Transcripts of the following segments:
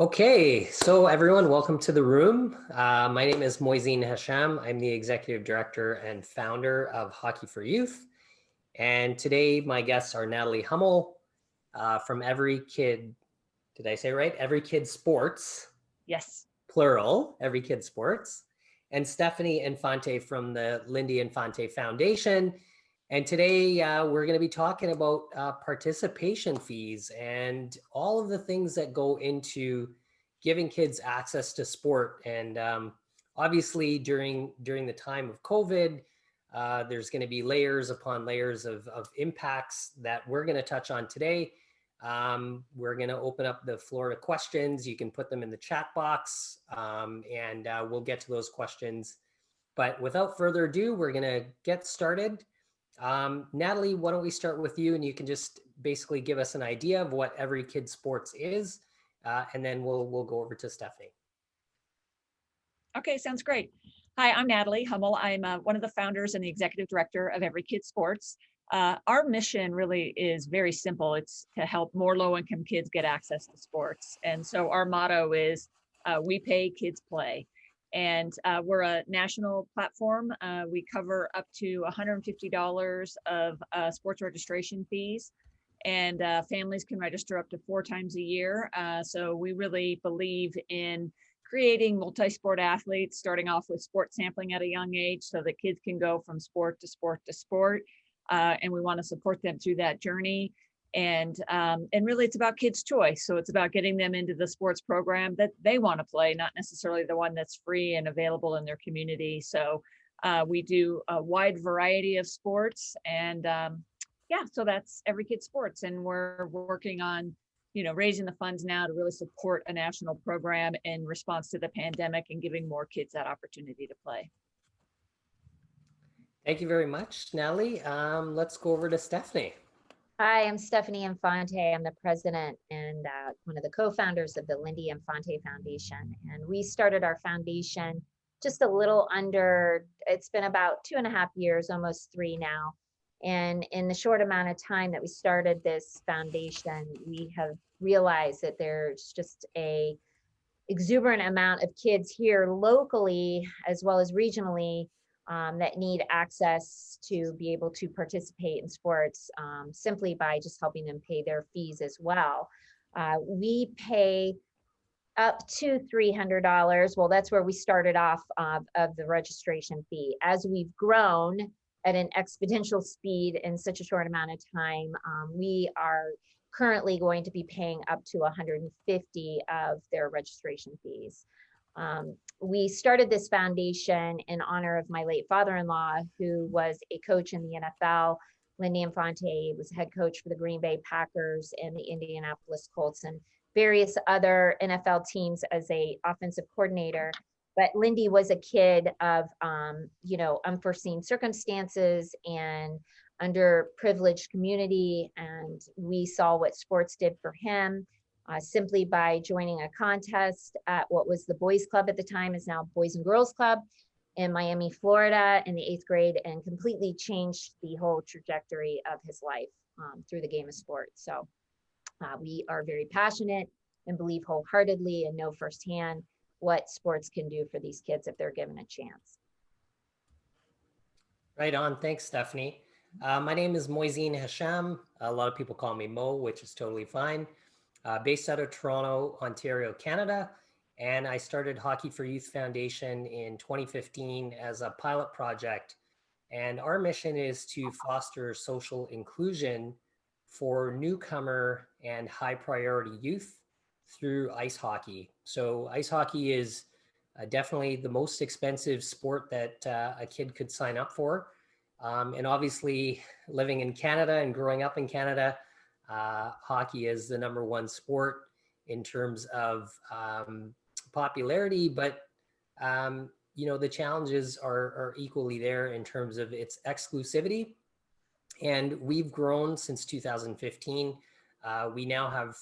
Okay, so everyone, welcome to the room. My name is Moiseen Hasham. I'm the executive director and founder of Hockey for Youth. And today my guests are Natalie Hummel from Every Kid, did I say right? Every Kid Sports, Yes. plural, Every Kid Sports, and Stephanie Infante from the Lindy Infante Foundation. And today we're going to be talking about participation fees and all of the things that go into giving kids access to sport. And obviously, during the time of COVID, there's going to be layers upon layers of impacts that we're going to touch on today. We're going to open up the floor to questions. You can put them in the chat box, and we'll get to those questions. But without further ado, we're going to get started. Natalie, why don't we start with you, and you can just basically give us an idea of what Every Kid Sports is, and then we'll go over to Stephanie. Okay, sounds great. Hi, I'm Natalie Hummel. I'm one of the founders and the executive director of Every Kid Sports. Our mission really is very simple. It's to help more low-income kids get access to sports. And so our motto is, we pay, kids play. And we're a national platform. We cover up to $150 of sports registration fees. And families can register up to 4 times a year. So we really believe in creating multi-sport athletes, starting off with sport sampling at a young age so that kids can go from sport to sport to sport. And we want to support them through that journey. And really it's about kids' choice. So it's about getting them into the sports program that they want to play, not necessarily the one that's free and available in their community. So we do a wide variety of sports, and yeah, so that's Every Kid Sports. And we're working on raising the funds now to really support a national program in response to the pandemic and giving more kids that opportunity to play. Thank you very much, Natalie. Let's go over to Stephanie. Hi, I'm Stephanie Infante. I'm the president and one of the co-founders of the Lindy Infante Foundation. And we started our foundation just a little under, it's been about 2.5 years, almost 3 now. And in the short amount of time that we started this foundation, we have realized that there's just a exuberant amount of kids here locally as well as regionally that need access to be able to participate in sports simply by just helping them pay their fees as well. We pay up to $300. Well, that's where we started off of the registration fee. As we've grown at an exponential speed in such a short amount of time, we are currently going to be paying up to $150 of their registration fees. We started this foundation in honor of my late father-in-law, who was a coach in the NFL. Lindy Infante was head coach for the Green Bay Packers and the Indianapolis Colts and various other NFL teams as a offensive coordinator. But Lindy was a kid of, unforeseen circumstances and underprivileged community. And we saw what sports did for him. Simply by joining a contest at what was the Boys Club at the time, is now Boys and Girls Club in Miami, Florida in the 8th grade, and completely changed the whole trajectory of his life through the game of sport. So we are very passionate and believe wholeheartedly and know firsthand what sports can do for these kids if they're given a chance. Right on. Thanks, Stephanie. My name is Moiseen Hasham. A lot of people call me Mo, which is totally fine. Based out of Toronto, Ontario, Canada. And I started Hockey for Youth Foundation in 2015 as a pilot project. And our mission is to foster social inclusion for newcomer and high priority youth through ice hockey. So ice hockey is definitely the most expensive sport that a kid could sign up for. And obviously living in Canada and growing up in Canada, hockey is the #1 sport in terms of popularity, but the challenges are equally there in terms of its exclusivity. And we've grown since 2015. We now have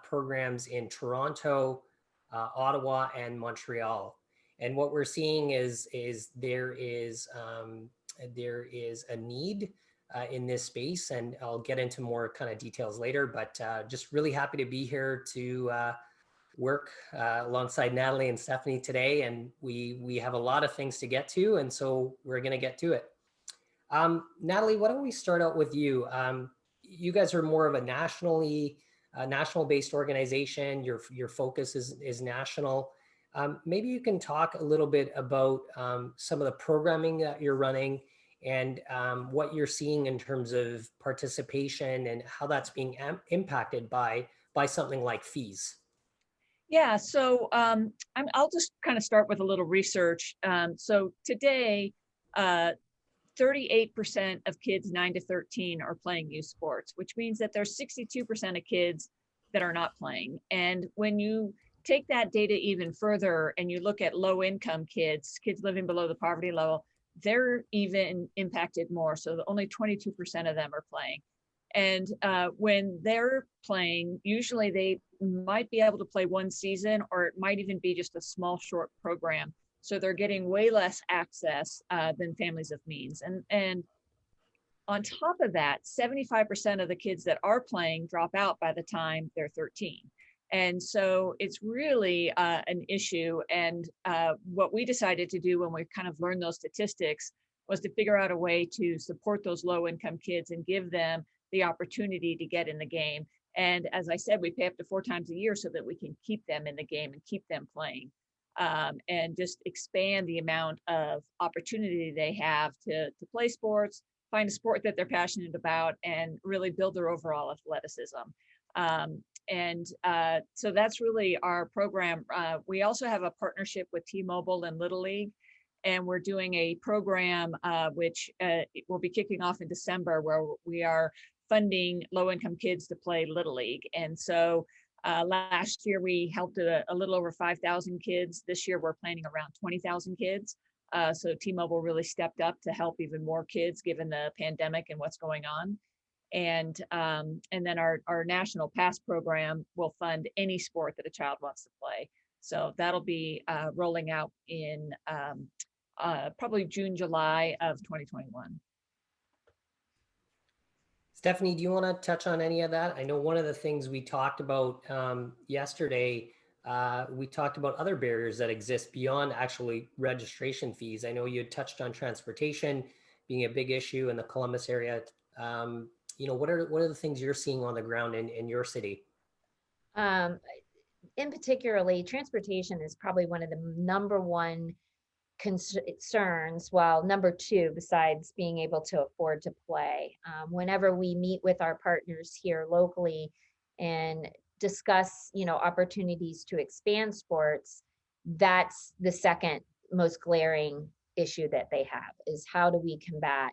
programs in Toronto, Ottawa, and Montreal. And what we're seeing is there is a need in this space, and I'll get into more kind of details later, but just really happy to be here to work alongside Natalie and Stephanie today, and we have a lot of things to get to, and so we're going to get to it. Natalie, why don't we start out with you? You guys are more of a national-based organization. Your focus is national. Maybe you can talk a little bit about some of the programming that you're running and what you're seeing in terms of participation and how that's being impacted by something like fees. Yeah, so I'll just kind of start with a little research. So today, 38% of kids 9 to 13 are playing youth sports, which means that there's 62% of kids that are not playing. And when you take that data even further and you look at low income kids living below the poverty level, they're even impacted more. So only 22% of them are playing. And when they're playing, usually they might be able to play one season, or it might even be just a small, short program. So they're getting way less access than families of means. And on top of that, 75% of the kids that are playing drop out by the time they're 13. And so it's really an issue. And what we decided to do when we kind of learned those statistics was to figure out a way to support those low income kids and give them the opportunity to get in the game. And as I said, we pay up to 4 times a year so that we can keep them in the game and keep them playing, and just expand the amount of opportunity they have to play sports, find a sport that they're passionate about, and really build their overall athleticism. So that's really our program. We also have a partnership with T-Mobile and Little League, and we're doing a program which will be kicking off in December, where we are funding low-income kids to play Little League. And so last year we helped a little over 5,000 kids. This year we're planning around 20,000 kids. So T-Mobile really stepped up to help even more kids given the pandemic and what's going on. And then our national pass program will fund any sport that a child wants to play. So that'll be rolling out in probably June, July of 2021. Stephanie, do you want to touch on any of that? I know one of the things we talked about yesterday, we talked about other barriers that exist beyond actually registration fees. I know you had touched on transportation being a big issue in the Columbus area. What are the things you're seeing on the ground in your city? In particularly, transportation is probably one of the number one concerns, well, number 2, besides being able to afford to play. Whenever we meet with our partners here locally and discuss, opportunities to expand sports, that's the second most glaring issue that they have, is how do we combat,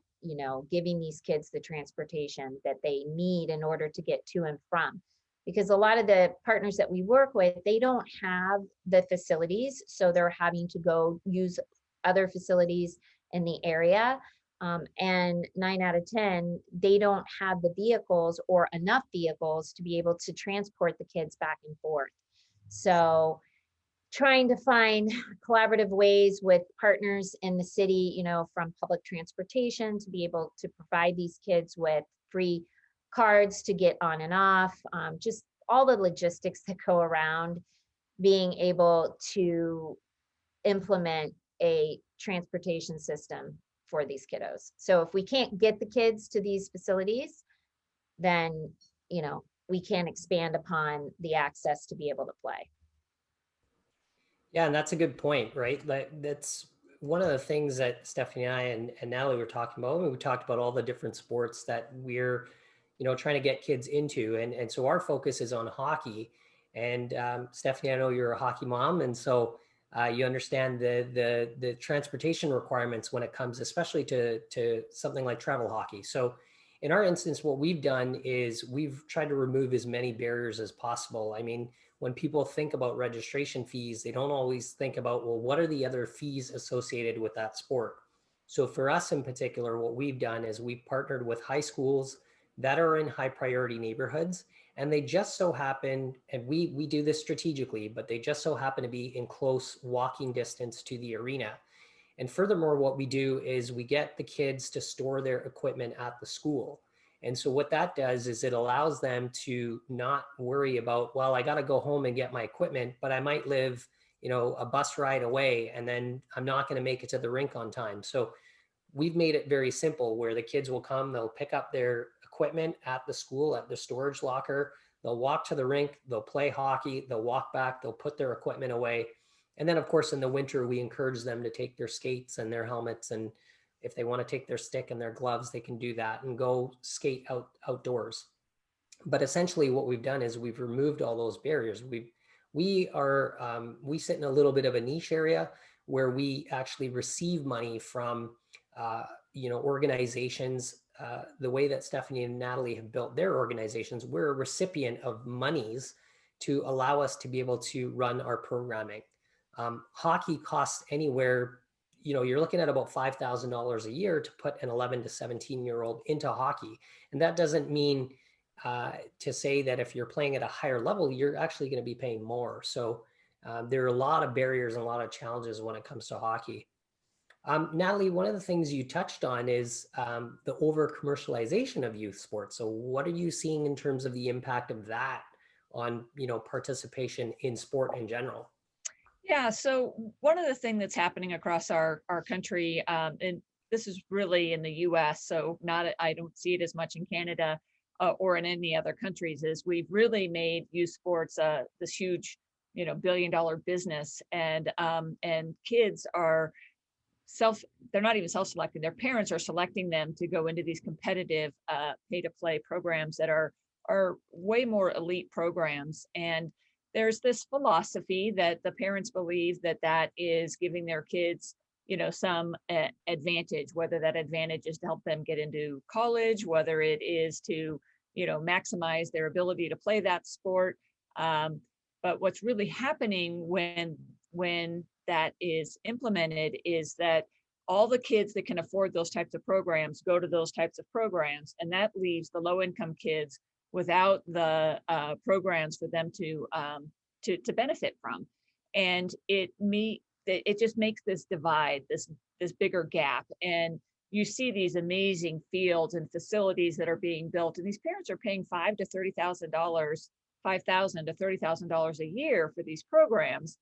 giving these kids the transportation that they need in order to get to and from. Because a lot of the partners that we work with, they don't have the facilities, so they're having to go use other facilities in the area. And 9 out of 10, they don't have the vehicles or enough vehicles to be able to transport the kids back and forth. So trying to find collaborative ways with partners in the city, from public transportation to be able to provide these kids with free cards to get on and off, just all the logistics that go around being able to implement a transportation system for these kiddos. So if we can't get the kids to these facilities, then, we can expand upon the access to be able to play. Yeah, and that's a good point, right? That's one of the things that Stephanie and I and Natalie were talking about. We talked about all the different sports that we're, trying to get kids into. And so our focus is on hockey. And Stephanie, I know you're a hockey mom. And so you understand the transportation requirements when it comes, especially to something like travel hockey. So in our instance, what we've done is we've tried to remove as many barriers as possible. I mean, when people think about registration fees, they don't always think about, well, what are the other fees associated with that sport? So for us in particular, what we've done is we've partnered with high schools that are in high priority neighborhoods. And they just so happen, and we do this strategically, but they just so happen to be in close walking distance to the arena. And furthermore, what we do is we get the kids to store their equipment at the school. And so what that does is it allows them to not worry about, well, I got to go home and get my equipment, but I might live, a bus ride away, and then I'm not going to make it to the rink on time. So we've made it very simple where the kids will come, they'll pick up their equipment at the school, at the storage locker, they'll walk to the rink, they'll play hockey, they'll walk back, they'll put their equipment away. And then, of course, in the winter, we encourage them to take their skates and their helmets. And if they want to take their stick and their gloves, they can do that and go skate outdoors. But essentially what we've done is we've removed all those barriers. We sit in a little bit of a niche area where we actually receive money from organizations. The way that Stephanie and Natalie have built their organizations, we're a recipient of monies to allow us to be able to run our programming. Hockey costs anywhere, you're looking at about $5,000 a year to put an 11 to 17-year-old into hockey. And that doesn't mean to say that if you're playing at a higher level, you're actually going to be paying more. So there are a lot of barriers and a lot of challenges when it comes to hockey. Natalie, one of the things you touched on is the over commercialization of youth sports. So what are you seeing in terms of the impact of that on, participation in sport in general? Yeah, so one of the things that's happening across our country, and this is really in the US, so I don't see it as much in Canada or in any other countries, is we've really made youth sports this huge, billion-dollar business, and kids are they're not even self-selecting. Their parents are selecting them to go into these competitive pay-to-play programs that are way more elite programs. And there's this philosophy that the parents believe that is giving their kids, some advantage, whether that advantage is to help them get into college, whether it is to, maximize their ability to play that sport. But what's really happening when that is implemented is that all the kids that can afford those types of programs go to those types of programs, and that leaves the low-income kids without the programs for them to benefit from. And it just makes this divide, this bigger gap. And you see these amazing fields and facilities that are being built, and these parents are paying $5,000 to $30,000 a year for these programs.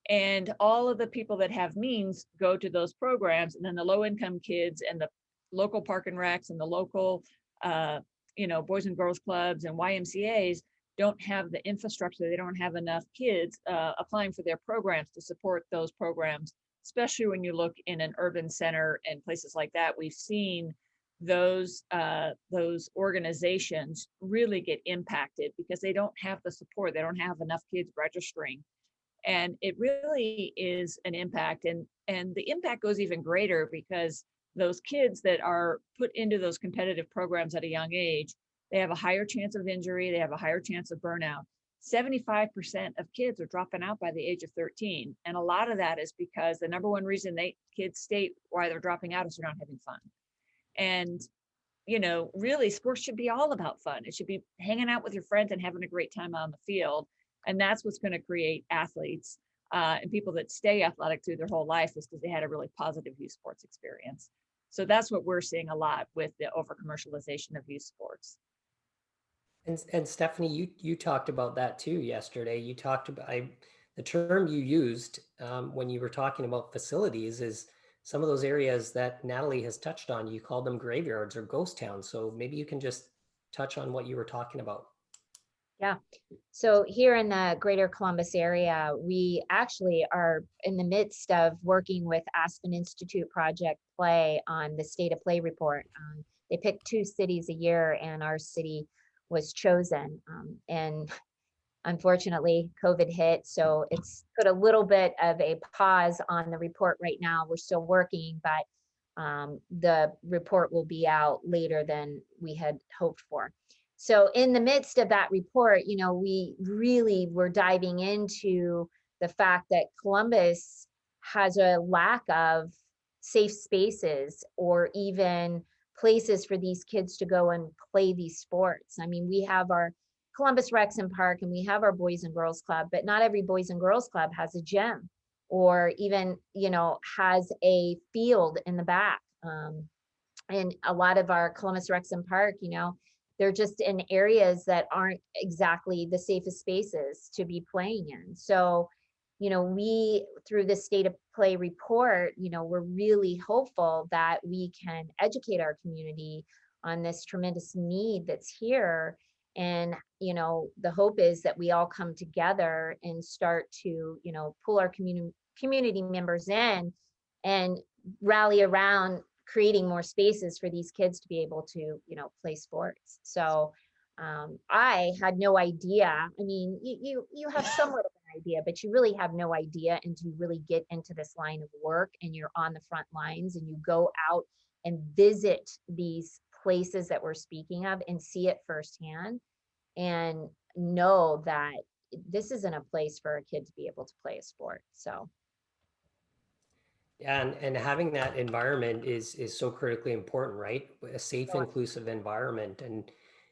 And all of the people that have means go to those programs, and then the low-income kids and the local park and recs and the local Boys and Girls Clubs and YMCAs don't have the infrastructure. They don't have enough kids applying for their programs to support those programs, especially when you look in an urban center and places like that. We've seen those organizations really get impacted because they don't have the support. They don't have enough kids registering. And it really is an impact. And the impact goes even greater because those kids that are put into those competitive programs at a young age, they have a higher chance of injury, they have a higher chance of burnout. 75% of kids are dropping out by the age of 13. And a lot of that is because the number one reason kids state why they're dropping out is they're not having fun. And, really sports should be all about fun. It should be hanging out with your friends and having a great time on the field. And that's what's going to create athletes and people that stay athletic through their whole life, is because they had a really positive youth sports experience. So that's what we're seeing a lot with the over commercialization of youth sports. And Stephanie, you talked about that too yesterday. You talked about the term you used when you were talking about facilities is some of those areas that Natalie has touched on. You called them graveyards or ghost towns. So maybe you can just touch on what you were talking about. Yeah. So here in the greater Columbus area, we actually are in the midst of working with Aspen Institute Project Play on the State of Play report. They pick 2 cities a year, and our city was chosen. And unfortunately, COVID hit, so it's put a little bit of a pause on the report right now. We're still working, but the report will be out later than we had hoped for. So in the midst of that report, we really were diving into the fact that Columbus has a lack of safe spaces or even places for these kids to go and play these sports. I mean, we have our Columbus Recs and Park, and we have our Boys and Girls Club, but not every Boys and Girls Club has a gym or even, has a field in the back. And a lot of our Columbus Rexham Park, they're just in areas that aren't exactly the safest spaces to be playing in. So, we, through the State of Play report, we're really hopeful that we can educate our community on this tremendous need that's here. And, the hope is that we all come together and start to, pull our community members in and rally around creating more spaces for these kids to be able to, play sports. So I had no idea. I mean, you have somewhat of an idea, but you really have no idea until you really get into this line of work and you're on the front lines and you go out and visit these places that we're speaking of and see it firsthand and know that this isn't a place for a kid to be able to play a sport. So Yeah, and having that environment is so critically important, right? A safe, inclusive environment.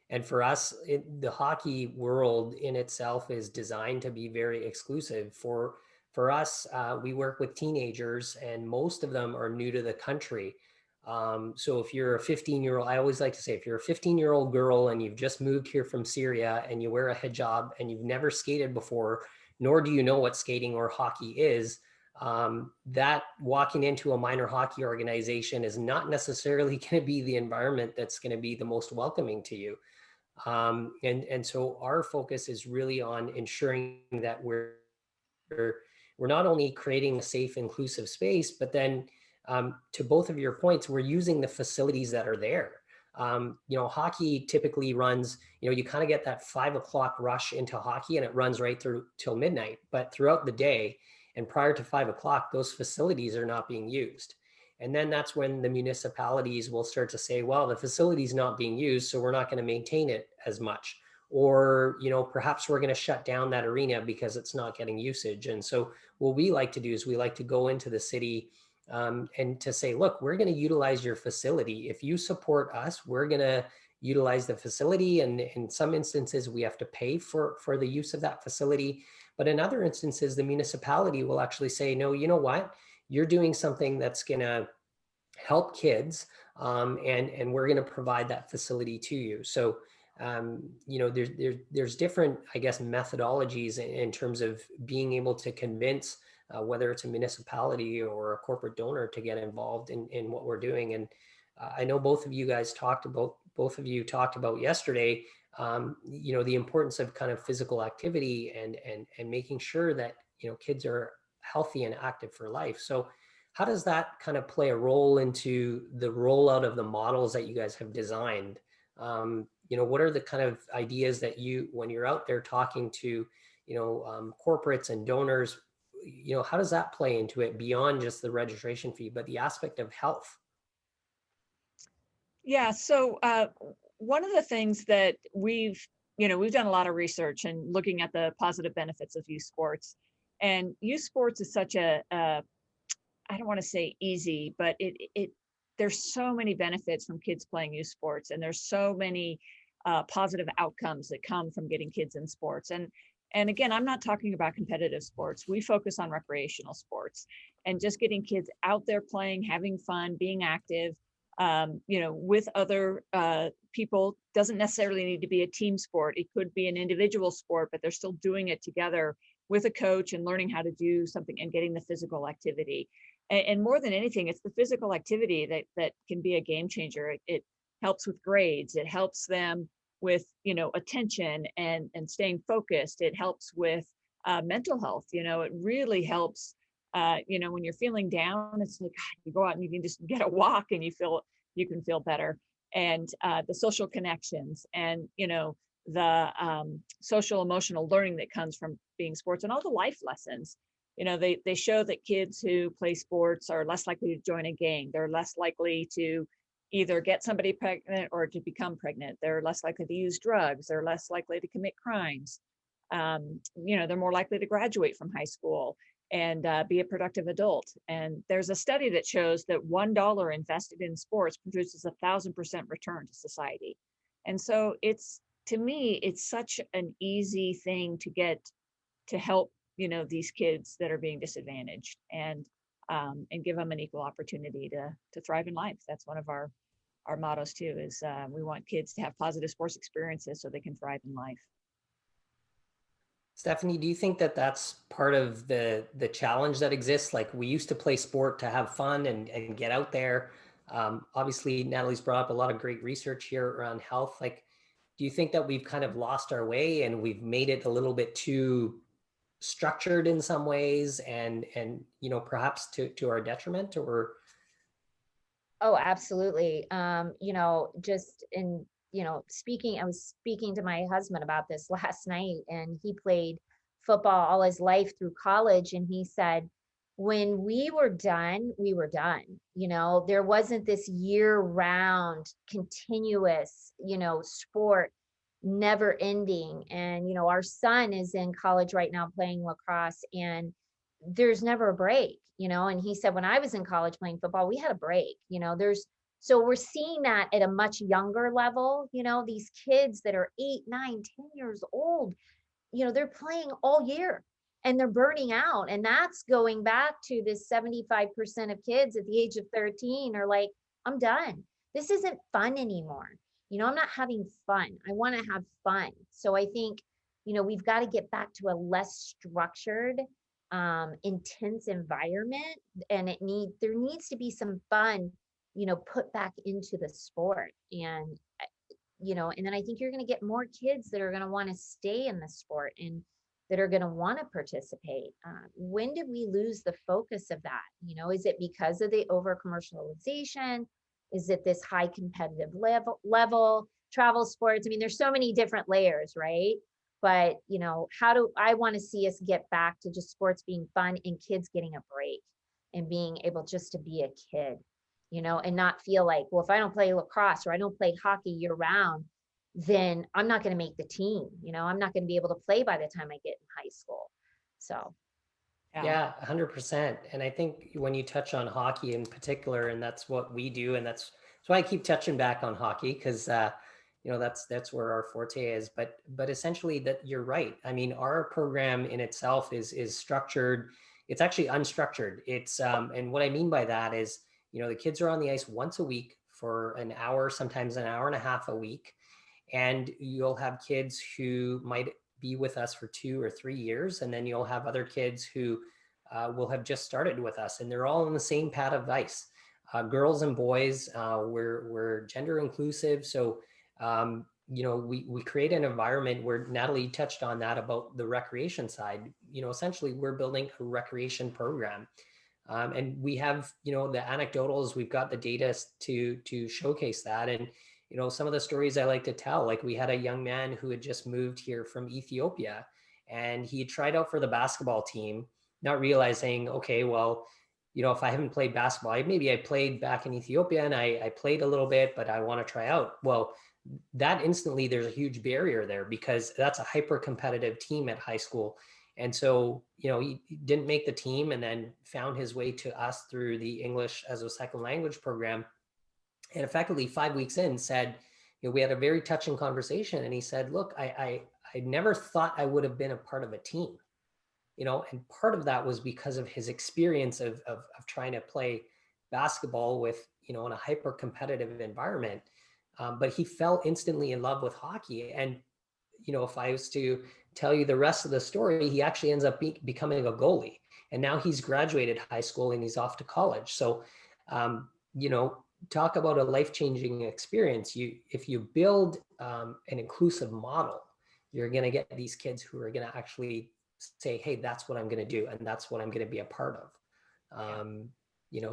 And for us, the hockey world in itself is designed to be very exclusive. For us, we work with teenagers, and most of them are new to the country. So if you're a 15-year-old, I always like to say, if you're a 15-year-old girl and you've just moved here from Syria and you wear a hijab and you've never skated before, nor do you know what skating or hockey is, that walking into a minor hockey organization is not necessarily going to be the environment that's going to be the most welcoming to you. And so our focus is really on ensuring that we're not only creating a safe, inclusive space, but then to both of your points, we're using the facilities that are there. Hockey typically runs, you kind of get that 5 o'clock rush into hockey and it runs right through till midnight. But throughout the day and prior to 5 o'clock, those facilities are not being used. And then that's when the municipalities will start to say, well, the facility's not being used, so we're not going to maintain it as much. Or, perhaps we're going to shut down that arena because it's not getting usage. And so what we like to do is we like to go into the city and to say, look, we're going to utilize your facility. If you support us, we're going to utilize the facility. And in some instances, we have to pay for the use of that facility. But in other instances, the municipality will actually say, no, you know what? You're doing something that's going to help kids, and we're going to provide that facility to you. So, there's different, I guess, methodologies in terms of being able to convince whether it's a municipality or a corporate donor to get involved in what we're doing. And I know both of you talked about yesterday, the importance of kind of physical activity and making sure that, kids are healthy and active for life. So how does that kind of play a role into the rollout of the models that you guys have designed? What are the kind of ideas that when you're out there talking to, corporates and donors, how does that play into it beyond just the registration fee, but the aspect of health? Yeah, so one of the things that we've done a lot of research and looking at the positive benefits of youth sports. And youth sports is such I don't want to say easy, but there's so many benefits from kids playing youth sports, and there's so many positive outcomes that come from getting kids in sports. And again, I'm not talking about competitive sports. We focus on recreational sports and just getting kids out there playing, having fun, being active, with other people. Doesn't necessarily need to be a team sport. It could be an individual sport, but they're still doing it together with a coach and learning how to do something and getting the physical activity. And more than anything, it's the physical activity that can be a game changer. It helps with grades. It helps them with, attention and staying focused. It helps with mental health. It really helps, when you're feeling down, it's like, God, you go out and you can just get a walk and you can feel better. And the social connections and, the social emotional learning that comes from being sports and all the life lessons. They show that kids who play sports are less likely to join a gang. They're less likely to either get somebody pregnant or to become pregnant. They're less likely to use drugs. They're less likely to commit crimes. They're more likely to graduate from high school and be a productive adult. And there's a study that shows that $1 invested in sports produces 1,000% return to society. And so to me, it's such an easy thing to get to help, these kids that are being disadvantaged and give them an equal opportunity to thrive in life. That's one of our our mottos too, is we want kids to have positive sports experiences so they can thrive in life. Stephanie, do you think that that's part of the challenge that exists? Like we used to play sport to have fun and get out there. Obviously, Natalie's brought up a lot of great research here around health. Like, do you think that we've kind of lost our way and we've made it a little bit too structured in some ways and perhaps to our detriment? Or Oh, absolutely. Just in, I was speaking to my husband about this last night, and he played football all his life through college. And he said, when we were done, we were done. There wasn't this year round, continuous, sport, never ending. And, our son is in college right now playing lacrosse, and there's never a break, and he said, when I was in college playing football, we had a break, so we're seeing that at a much younger level, these kids that are 8, 9, 10 years old, they're playing all year and they're burning out. And that's going back to this 75% of kids at the age of 13 are like, I'm done. This isn't fun anymore. I'm not having fun. I want to have fun. So I think, we've got to get back to a less structured, intense environment, and there needs to be some fun, put back into the sport. And and then I think you're going to get more kids that are going to want to stay in the sport and that are going to want to participate. When did we lose the focus of that? Is it because of the over commercialization? Is it this high competitive level travel sports? I mean, there's so many different layers, right? But how do I want to see us get back to just sports being fun and kids getting a break and being able just to be a kid, and not feel like, well, if I don't play lacrosse or I don't play hockey year round, then I'm not going to make the team. I'm not going to be able to play by the time I get in high school. So yeah, 100%. And I think when you touch on hockey in particular, and that's what we do, and that's why I keep touching back on hockey, because that's where our forte is. But essentially, that you're right. I mean, our program in itself is structured. It's actually unstructured. It's and what I mean by that is, the kids are on the ice once a week for an hour, sometimes an hour and a half a week, and you'll have kids who might be with us for 2 or 3 years, and then you'll have other kids who will have just started with us, and they're all in the same pad of ice. Girls and boys, we're gender inclusive, so we create an environment where Natalie touched on that about the recreation side. Essentially, we're building a recreation program. And we have, the anecdotals, we've got the data to showcase that. And, some of the stories I like to tell, like we had a young man who had just moved here from Ethiopia, and he tried out for the basketball team, not realizing, okay, well, if I haven't played basketball, maybe I played back in Ethiopia and I played a little bit, but I want to try out. Well, that instantly there's a huge barrier there because that's a hyper competitive team at high school. And so, he didn't make the team and then found his way to us through the English as a second language program. And effectively 5 weeks in said, we had a very touching conversation. And he said, look, I never thought I would have been a part of a team, and part of that was because of his experience of trying to play basketball with, in a hyper competitive environment. But he fell instantly in love with hockey. And, if I was to tell you the rest of the story, he actually ends up becoming a goalie. And now he's graduated high school and he's off to college. So, talk about a life-changing experience. If you build an inclusive model, you're going to get these kids who are going to actually say, hey, that's what I'm going to do. And that's what I'm going to be a part of.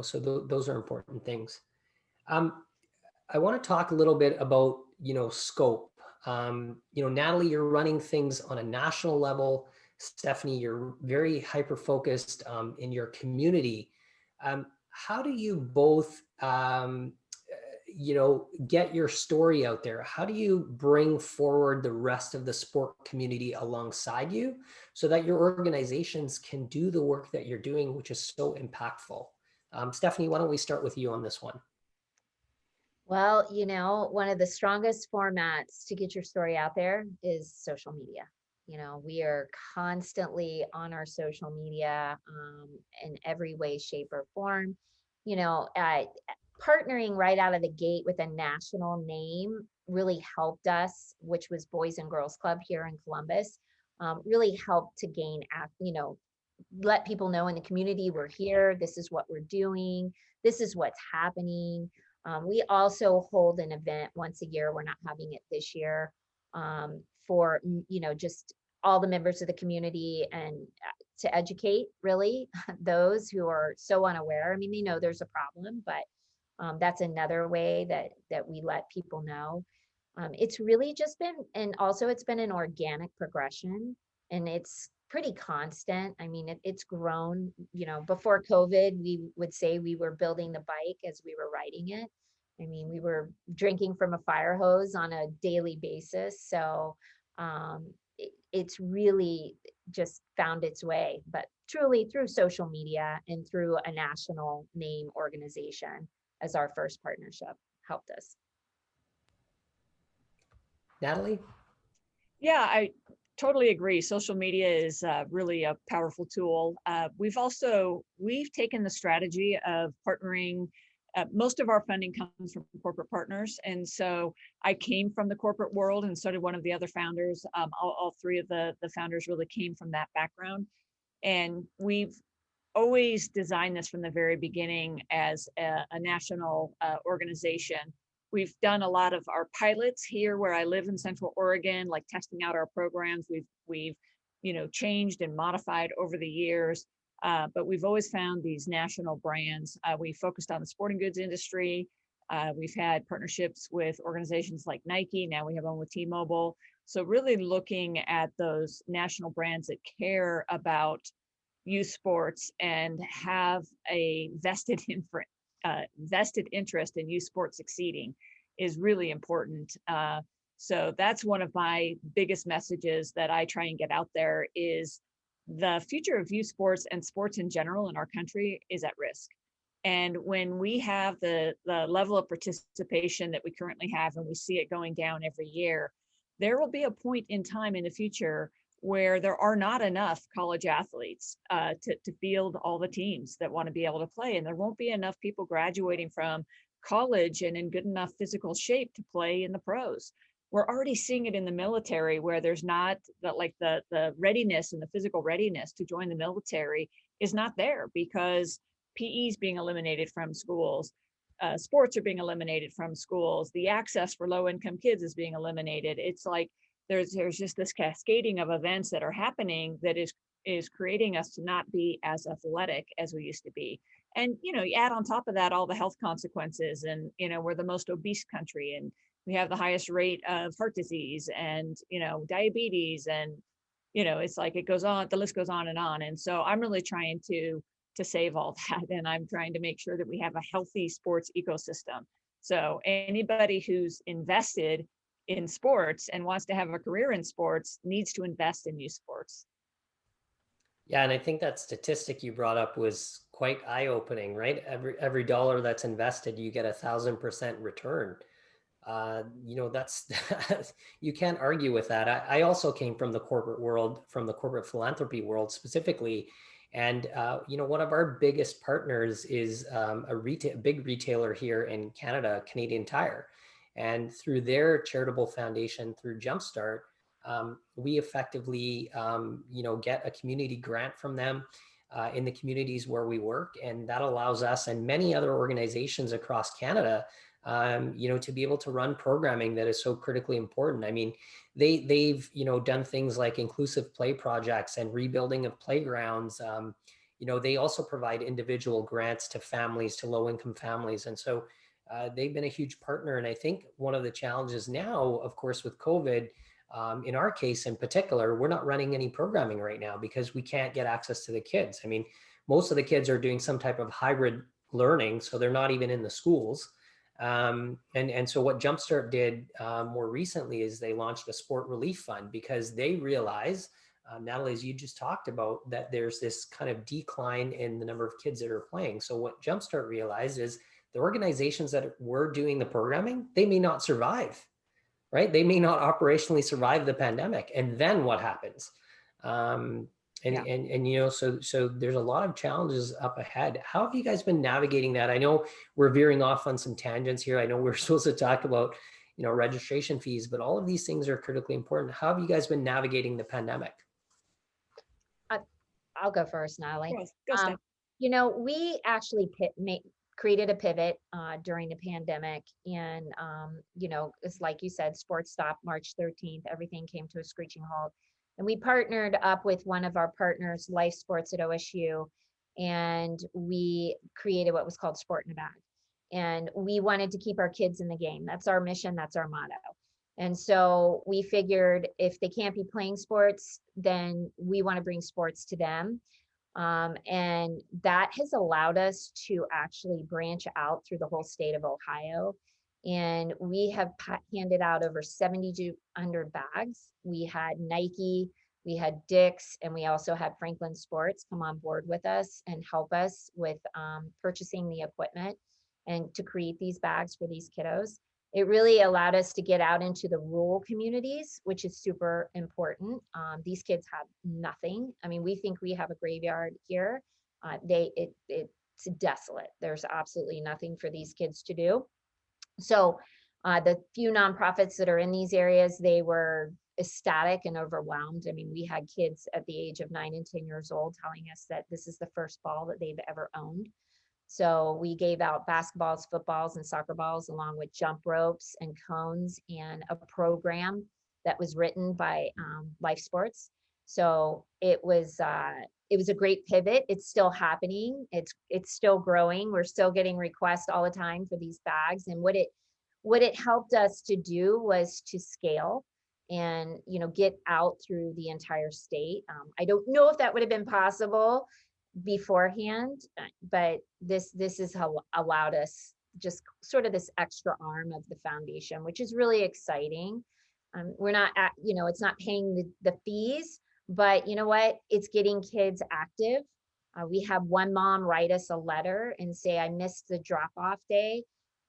So those are important things. I want to talk a little bit about, scope. Natalie, you're running things on a national level. Stephanie, you're very hyper-focused in your community. How do you both, get your story out there? How do you bring forward the rest of the sport community alongside you so that your organizations can do the work that you're doing, which is so impactful? Stephanie, why don't we start with you on this one? Well, one of the strongest formats to get your story out there is social media. We are constantly on our social media in every way, shape, or form. partnering right out of the gate with a national name really helped us, which was Boys and Girls Club here in Columbus, really helped to gain, let people know in the community, we're here, this is what we're doing, this is what's happening. We also hold an event once a year. We're not having it this year, for, just all the members of the community, and to educate really those who are so unaware. I mean, they know there's a problem, but that's another way that we let people know. It's really just been, and also it's been an organic progression, and it's pretty constant. I mean, it's grown. Before COVID, we would say we were building the bike as we were riding it. I mean, we were drinking from a fire hose on a daily basis. So it's really just found its way, but truly through social media and through a national name organization as our first partnership helped us. Natalie? Yeah, I totally agree. Social media is really a powerful tool. We've taken the strategy of partnering. Most of our funding comes from corporate partners. And so I came from the corporate world, and so did one of the other founders. All three of the founders really came from that background. And we've always designed this from the very beginning as a national organization. We've done a lot of our pilots here where I live in Central Oregon, like testing out our programs. We've changed and modified over the years, but we've always found these national brands. We focused on the sporting goods industry. We've had partnerships with organizations like Nike. Now we have one with T-Mobile. So really looking at those national brands that care about youth sports and have a vested interest in youth sports succeeding is really important. So that's one of my biggest messages that I try and get out there is the future of youth sports and sports in general in our country is at risk. And when we have the level of participation that we currently have, and we see it going down every year, there will be a point in time in the future where there are not enough college athletes to field all the teams that want to be able to play. And there won't be enough people graduating from college and in good enough physical shape to play in the pros. We're already seeing it in the military where there's not the readiness and the physical readiness to join the military is not there because PE is being eliminated from schools. Sports are being eliminated from schools. The access for low-income kids is being eliminated. It's like there's just this cascading of events that are happening that is creating us to not be as athletic as we used to be. And you add on top of that all the health consequences, and we're the most obese country, and we have the highest rate of heart disease and diabetes, and it's like it goes on, the list goes on. And so I'm really trying to save all that, and I'm trying to make sure that we have a healthy sports ecosystem. So anybody who's invested in sports and wants to have a career in sports needs to invest in youth sports. Yeah, and I think that statistic you brought up was quite eye-opening, right? Every dollar that's invested, you get 1,000% return. That's you can't argue with that. I also came from the corporate world, from the corporate philanthropy world specifically. And one of our biggest partners is a big retailer here in Canada, Canadian Tire. And through their charitable foundation, through Jumpstart, we effectively, get a community grant from them in the communities where we work. And that allows us and many other organizations across Canada, to be able to run programming that is so critically important. I mean, they've done things like inclusive play projects and rebuilding of playgrounds. They also provide individual grants to families, to low-income families. And so they've been a huge partner. And I think one of the challenges now, of course, with COVID, in our case in particular, we're not running any programming right now because we can't get access to the kids. I mean, most of the kids are doing some type of hybrid learning, so they're not even in the schools. And so what Jumpstart did more recently is they launched a sport relief fund because they realize, Natalie, as you just talked about, that there's this kind of decline in the number of kids that are playing. So what Jumpstart realized is the organizations that were doing the programming, they may not survive, right? They may not operationally survive the pandemic. And then what happens? Yeah. And so there's a lot of challenges up ahead. How have you guys been navigating that? I know we're veering off on some tangents here. I know we're supposed to talk about, registration fees, but all of these things are critically important. How have you guys been navigating the pandemic? I'll go first, Natalie. Go, Steph. We actually created a pivot during the pandemic, and it's like you said, sports stopped March 13th. Everything came to a screeching halt, and we partnered up with one of our partners, Life Sports at OSU, and we created what was called Sport in a Bag. And we wanted to keep our kids in the game. That's our mission. That's our motto. And so we figured if they can't be playing sports, then we want to bring sports to them. And that has allowed us to actually branch out through the whole state of Ohio. And we have handed out over 7,200 bags. We had Nike, we had Dick's, and we also had Franklin Sports come on board with us and help us with purchasing the equipment and to create these bags for these kiddos. It really allowed us to get out into the rural communities, which is super important. These kids have nothing. I mean, we think we have a graveyard here. It's desolate. There's absolutely nothing for these kids to do. So the few nonprofits that are in these areas, they were ecstatic and overwhelmed. I mean, we had kids at the age of 9 and 10 years old telling us that this is the first ball that they've ever owned. So we gave out basketballs, footballs, and soccer balls, along with jump ropes and cones, and a program that was written by Life Sports. So it was a great pivot. It's still happening. It's still growing. We're still getting requests all the time for these bags. And what it helped us to do was to scale and get out through the entire state. I don't know if that would have been possible beforehand, but this has allowed us just sort of this extra arm of the foundation, which is really exciting. We're not it's not paying the fees, but you know what, it's getting kids active. We have one mom write us a letter and say, I missed the drop-off day.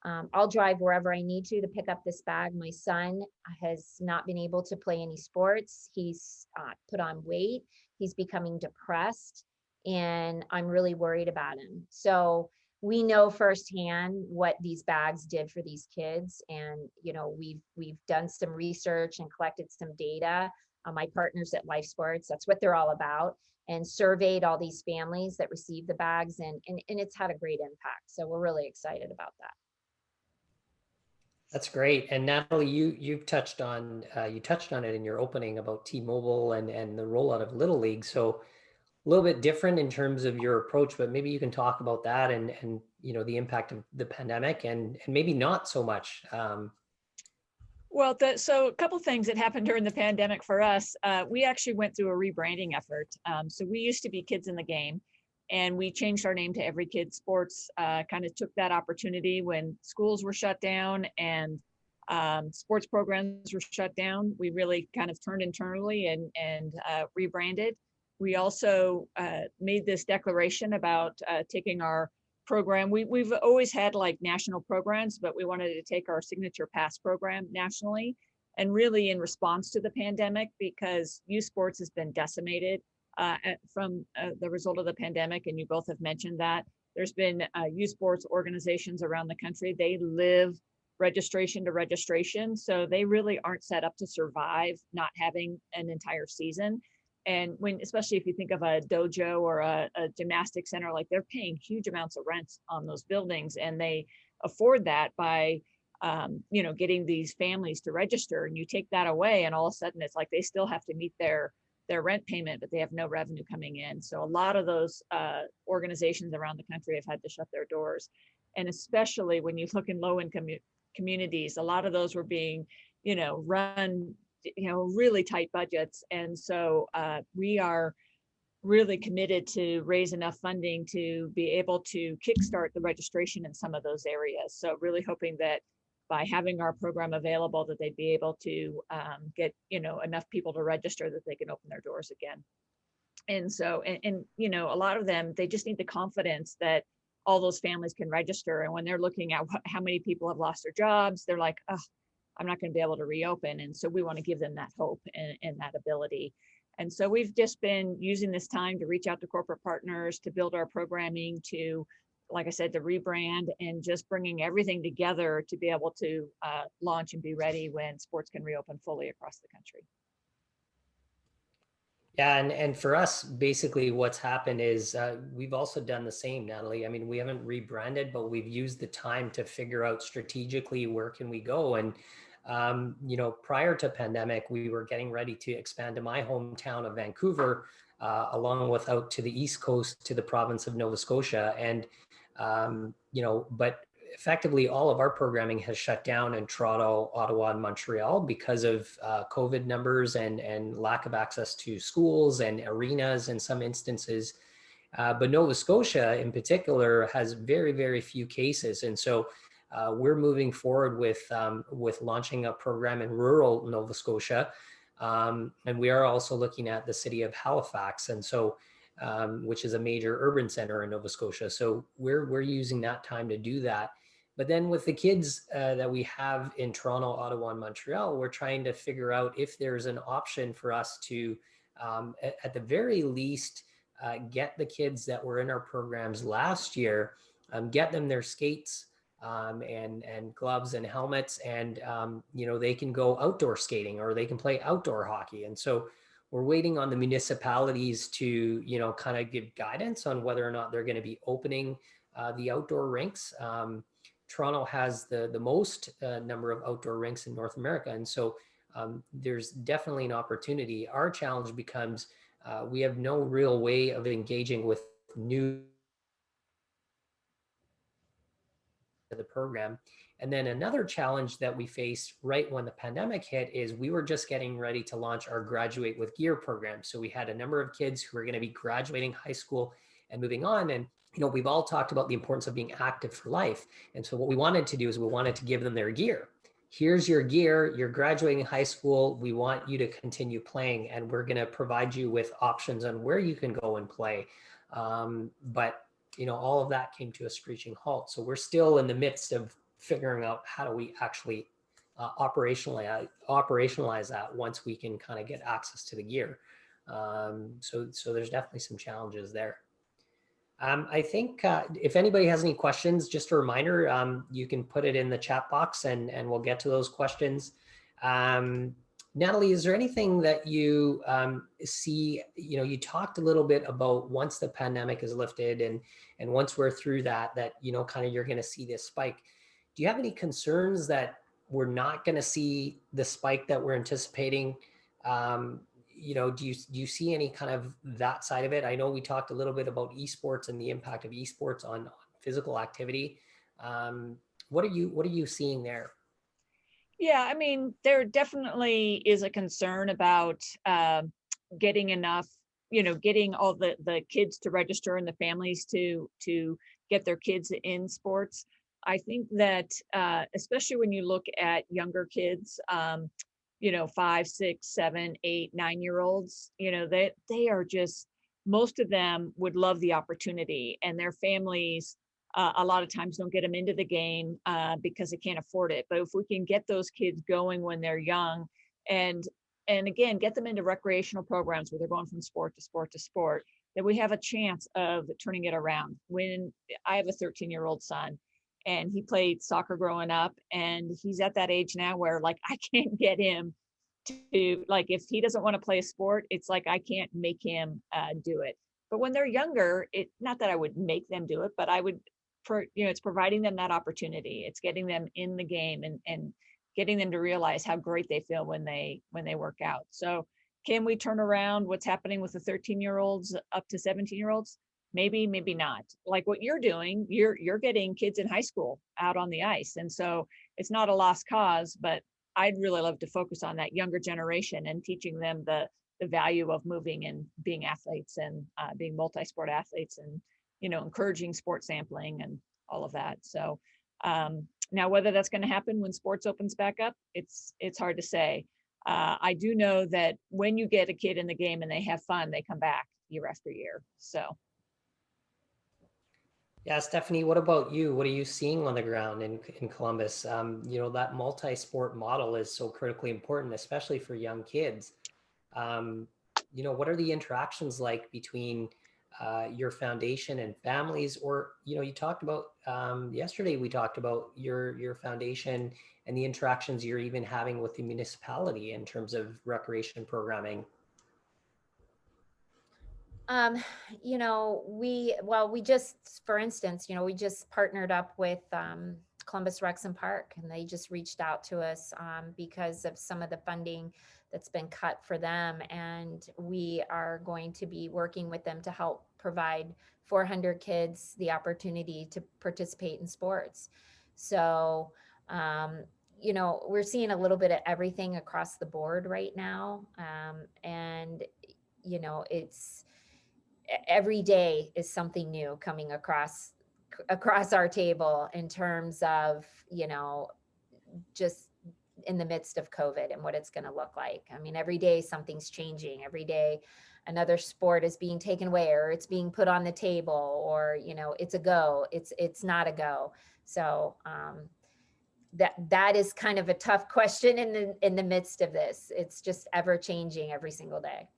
I'll drive wherever I need to pick up this bag. My son has not been able to play any sports. He's put on weight. He's becoming depressed, and I'm really worried about him. So we know firsthand what these bags did for these kids. And, we've done some research and collected some data. My partners at Life Sports, that's what they're all about, and surveyed all these families that received the bags, and it's had a great impact. So we're really excited about that. That's great. And Natalie, you touched on it in your opening about T-Mobile and the rollout of Little League. So a little bit different in terms of your approach, but maybe you can talk about that and the impact of the pandemic and maybe not so much. Well, so a couple things that happened during the pandemic for us. We actually went through a rebranding effort. So we used to be Kids in the Game, and we changed our name to Every Kid Sports. Kind of took that opportunity when schools were shut down and sports programs were shut down. We really kind of turned internally and rebranded. We also made this declaration about taking our program. We've always had like national programs, but we wanted to take our Signature Pass program nationally, and really in response to the pandemic, because youth sports has been decimated from the result of the pandemic. And you both have mentioned that there's been youth sports organizations around the country. They live registration to registration. So they really aren't set up to survive not having an entire season. And especially if you think of a dojo or a gymnastics center, like they're paying huge amounts of rent on those buildings, and they afford that by, getting these families to register. And you take that away, and all of a sudden it's like they still have to meet their rent payment, but they have no revenue coming in. So a lot of those organizations around the country have had to shut their doors. And especially when you look in low-income communities, a lot of those were being, run really tight budgets. And so we are really committed to raise enough funding to be able to kickstart the registration in some of those areas. So really hoping that by having our program available, that they'd be able to get enough people to register that they can open their doors again. And so and a lot of them, they just need the confidence that all those families can register. And when they're looking at how many people have lost their jobs, they're like, oh, I'm not going to be able to reopen. And so we want to give them that hope and that ability. And so we've just been using this time to reach out to corporate partners, to build our programming, to, like I said, to rebrand, and just bringing everything together to be able to launch and be ready when sports can reopen fully across the country. Yeah, and for us, basically what's happened is we've also done the same, Natalie. I mean, we haven't rebranded, but we've used the time to figure out strategically where can we go. And prior to pandemic, we were getting ready to expand to my hometown of Vancouver, along with out to the East Coast to the province of Nova Scotia. And but effectively all of our programming has shut down in Toronto, Ottawa, and Montreal because of COVID numbers and lack of access to schools and arenas in some instances. But Nova Scotia in particular has very, very few cases. And so we're moving forward with launching a program in rural Nova Scotia. And we are also looking at the city of Halifax. And so which is a major urban center in Nova Scotia. So we're using that time to do that. But then with the kids that we have in Toronto, Ottawa, and Montreal, we're trying to figure out if there's an option for us to, at the very least, get the kids that were in our programs last year, get them their skates and gloves and helmets, and they can go outdoor skating or they can play outdoor hockey. And so we're waiting on the municipalities to kind of give guidance on whether or not they're going to be opening the outdoor rinks. Toronto has the most number of outdoor rinks in North America. And so there's definitely an opportunity. Our challenge becomes we have no real way of engaging with new to the program. And then another challenge that we faced right when the pandemic hit is we were just getting ready to launch our Graduate with Gear program. So we had a number of kids who were going to be graduating high school and moving on. And we've all talked about the importance of being active for life. And so what we wanted to do is we wanted to give them their gear. Here's your gear. You're graduating high school. We want you to continue playing, and we're going to provide you with options on where you can go and play. But all of that came to a screeching halt. So we're still in the midst of figuring out how do we actually operationalize that once we can kind of get access to the gear. So there's definitely some challenges there. I think if anybody has any questions, just a reminder, you can put it in the chat box and we'll get to those questions. Natalie, is there anything that you see, you talked a little bit about once the pandemic is lifted and once we're through that, kind of you're going to see this spike. Do you have any concerns that we're not going to see the spike that we're anticipating? Do you see any kind of that side of it? I know we talked a little bit about esports and the impact of esports on physical activity. What are you seeing there? Yeah, I mean, there definitely is a concern about getting enough, getting all the kids to register and the families to get their kids in sports. I think that especially when you look at younger kids, 5, 6, 7, 8, 9-year-olds, they are just, most of them would love the opportunity, and their families a lot of times don't get them into the game because they can't afford it. But if we can get those kids going when they're young, and again, get them into recreational programs where they're going from sport to sport to sport, then we have a chance of turning it around. When I have a 13-year-old son, and he played soccer growing up, and he's at that age now where I can't get him to, if he doesn't want to play a sport, it's like I can't make him do it. But when they're younger, not that I would make them do it, but I would, it's providing them that opportunity. It's getting them in the game and getting them to realize how great they feel when they work out. So can we turn around what's happening with the 13-year-olds up to 17-year-olds? Maybe, maybe not. Like what you're doing, you're getting kids in high school out on the ice. And so it's not a lost cause, but I'd really love to focus on that younger generation and teaching them the value of moving and being athletes and being multi-sport athletes and, encouraging sport sampling and all of that. So now whether that's going to happen when sports opens back up, it's hard to say. I do know that when you get a kid in the game and they have fun, they come back year after year. So. Yeah, Stephanie, what about you? What are you seeing on the ground in Columbus? That multi-sport model is so critically important, especially for young kids. what are the interactions like between your foundation and families? Or, you talked about yesterday, we talked about your foundation and the interactions you're even having with the municipality in terms of recreation programming. Um, we just, for instance, we just partnered up with Columbus Rex and Park, and they just reached out to us because of some of the funding that's been cut for them. And we are going to be working with them to help provide 400 kids the opportunity to participate in sports. So, we're seeing a little bit of everything across the board right now. And, it's, every day is something new coming across our table in terms of, just in the midst of COVID and what it's going to look like. I mean, every day something's changing. Every day another sport is being taken away, or it's being put on the table, or, it's a go, it's not a go. So that is kind of a tough question in the midst of this. It's just ever changing every single day.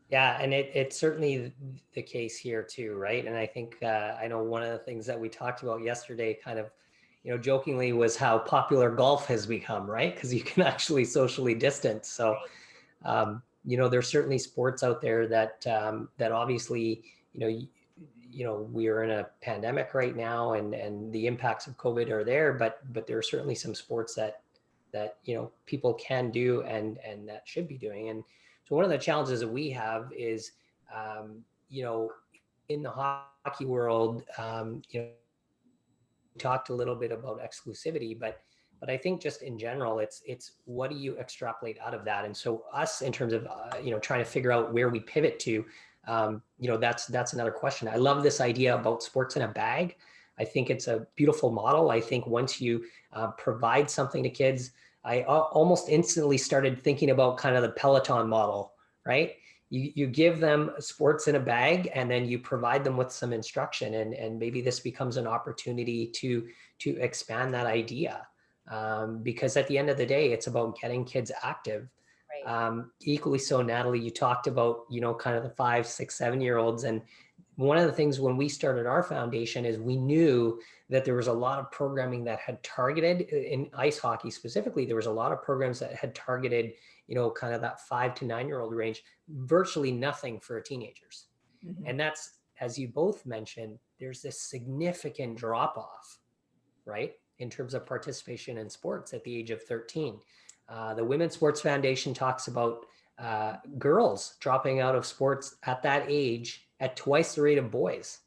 Yeah, and it's certainly the case here too, right? And I think I know one of the things that we talked about yesterday, kind of, jokingly, was how popular golf has become, right? Because you can actually socially distance. So, there's certainly sports out there that that obviously, we are in a pandemic right now, and the impacts of COVID are there, but there are certainly some sports that people can do and that should be doing. And so one of the challenges that we have is, in the hockey world, we talked a little bit about exclusivity, but I think just in general, it's what do you extrapolate out of that? And so us, in terms of trying to figure out where we pivot to, that's another question. I love this idea about sports in a bag. I think it's a beautiful model. I think once you provide something to kids, I almost instantly started thinking about kind of the Peloton model, right? You give them sports in a bag, and then you provide them with some instruction, and maybe this becomes an opportunity to expand that idea, because at the end of the day, it's about getting kids active. Right. Equally so, Natalie, you talked about kind of the 5, 6, 7-year-olds, and one of the things when we started our foundation is we knew that there was a lot of programming that had targeted, in ice hockey specifically, there was a lot of programs that had targeted, kind of that 5 to 9-year-old range, virtually nothing for teenagers. Mhm. And that's, as you both mentioned, there's this significant drop off, right, in terms of participation in sports at the age of 13. The Women's Sports Foundation talks about girls dropping out of sports at that age at twice the rate of boys.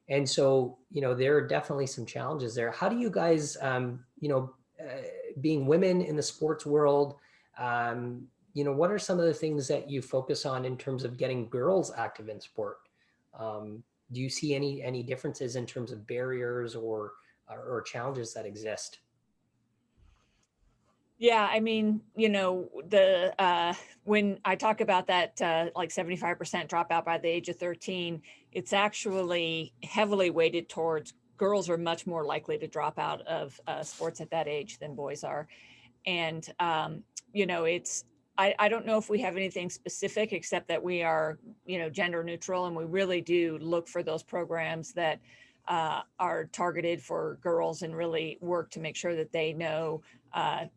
And so, there are definitely some challenges there. How do you guys, being women in the sports world, what are some of the things that you focus on in terms of getting girls active in sport? Do you see any differences in terms of barriers or challenges that exist? Yeah, I mean, when I talk about that, like 75% dropout by the age of 13, it's actually heavily weighted towards girls are much more likely to drop out of sports at that age than boys are. And, it's, I don't know if we have anything specific except that we are, gender neutral, and we really do look for those programs that are targeted for girls and really work to make sure that they know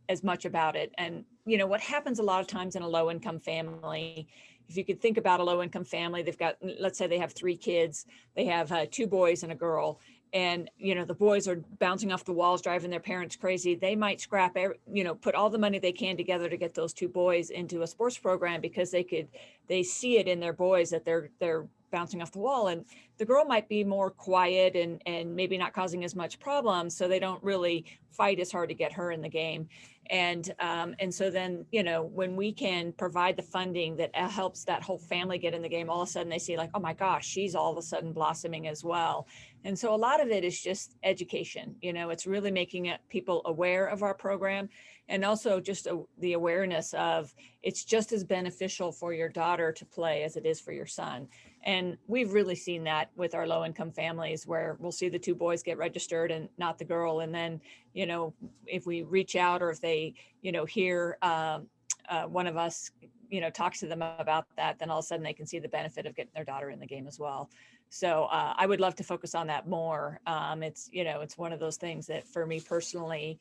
as much about it. And, what happens a lot of times in a low income family, if you could think about a low income family, they've got, let's say they have 3 kids, they have 2 boys and a girl. And, the boys are bouncing off the walls, driving their parents crazy. They might put all the money they can together to get those 2 boys into a sports program because they see it in their boys that they're bouncing off the wall. And the girl might be more quiet and maybe not causing as much problems. So they don't really fight as hard to get her in the game. And so then, when we can provide the funding that helps that whole family get in the game, all of a sudden they see like, oh my gosh, she's all of a sudden blossoming as well. And so a lot of it is just education. It's really making people aware of our program, and also just the awareness of it's just as beneficial for your daughter to play as it is for your son. And we've really seen that with our low income families, where we'll see the 2 boys get registered and not the girl. And then, if we reach out, or if they, hear one of us, talks to them about that, then all of a sudden they can see the benefit of getting their daughter in the game as well. So I would love to focus on that more. It's one of those things that for me personally,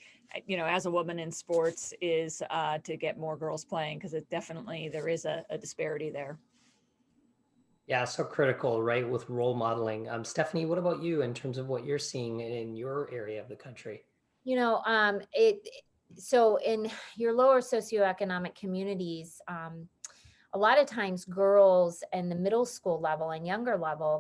as a woman in sports, is to get more girls playing, because there is a disparity there. Yeah, so critical, right, with role modeling. Stephanie, what about you in terms of what you're seeing in your area of the country? So in your lower socioeconomic communities, a lot of times girls in the middle school level and younger level,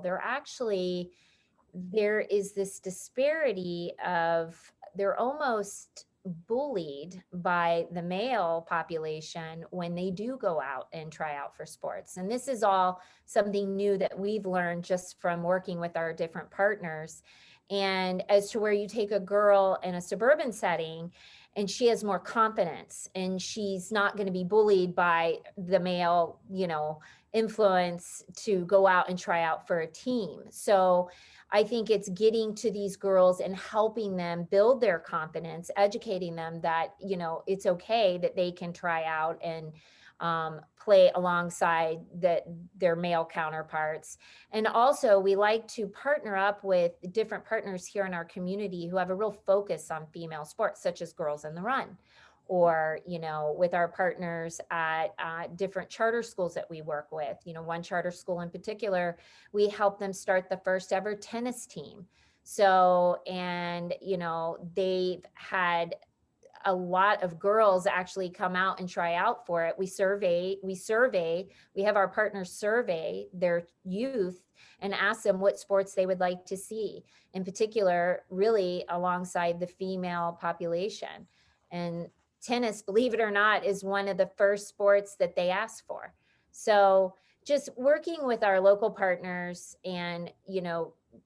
there is this disparity of, they're almost bullied by the male population when they do go out and try out for sports. And this is all something new that we've learned just from working with our different partners. And as to where you take a girl in a suburban setting and she has more confidence and she's not going to be bullied by the male, influence to go out and try out for a team. So I think it's getting to these girls and helping them build their confidence, educating them that, it's okay that they can try out and play alongside their male counterparts. And also we like to partner up with different partners here in our community who have a real focus on female sports, such as Girls in the Run, or, with our partners at different charter schools that we work with. One charter school in particular, we helped them start the first ever tennis team. So, and, they've had a lot of girls actually come out and try out for it. We have our partners survey their youth and ask them what sports they would like to see, in particular, really alongside the female population. And tennis, believe it or not, is one of the first sports that they ask for. So just working with our local partners and,